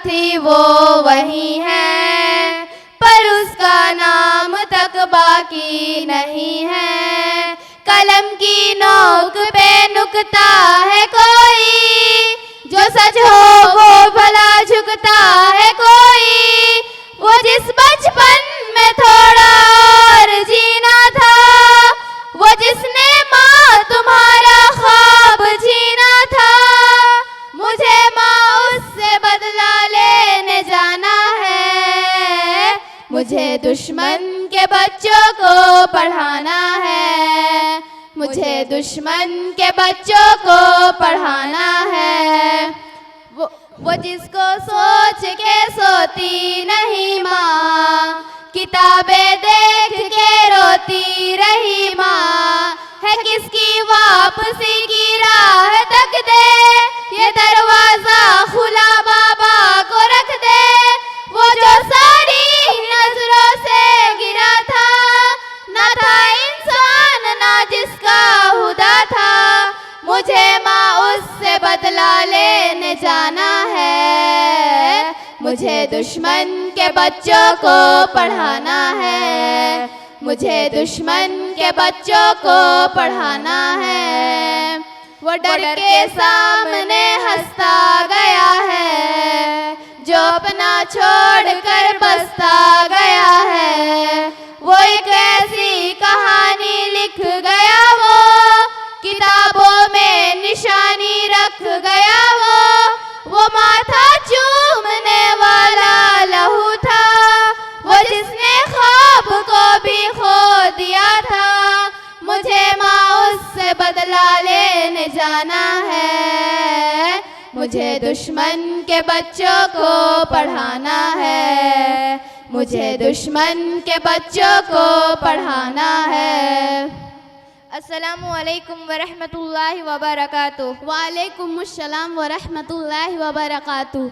थी वो वही है, पर उसका नाम तक बाकी नहीं है। कलम की नोक पे नुकता है कोई, जो सच हो वो भला झुकता है कोई। वो जिस बचपन में थोड़ा और जीना था, वो जिसने माँ तुम्हारा ख्वाब जीना था, मुझे माँ उससे बदला लेने जाना है। मुझे दुश्मन के बच्चों को पढ़ाना है, मुझे दुश्मन के बच्चों को पढ़ाना है। वो जिसको सोच के सोती नहीं माँ, किताबें देख के रोती रही माँ, है किसकी वापसी की राह तक दे, ये दरवाजा खुला बाबा को रख दे। वो जो सारी नजरों से गिरा था, ना था इंसान ना जिसका हुदा था, मुझे माँ उससे बदला लेने जाना है। मुझे दुश्मन के बच्चों को पढ़ाना है, मुझे दुश्मन के बच्चों को पढ़ाना है। वो डर के सामने हंसता गया है, जो अपना छोड़ कर बसता गया है। वो एक ऐसी कहानी लिख गया, वो किताबों में निशानी रख गया। वो माथा चूमने वाला लहू था, वो जिसने ख्वाब को भी खो दिया था, मुझे माँ उससे बदला लेने जाना है। मुझे दुश्मन के बच्चों को पढ़ाना है, मुझे दुश्मन के बच्चों को पढ़ाना है। अस्सलामुअलैकुम वरहमतुल्लाहि वबरकातुहू। वालेकुम अस्सलाम वरहमतुल्लाहि वबरकातुहू।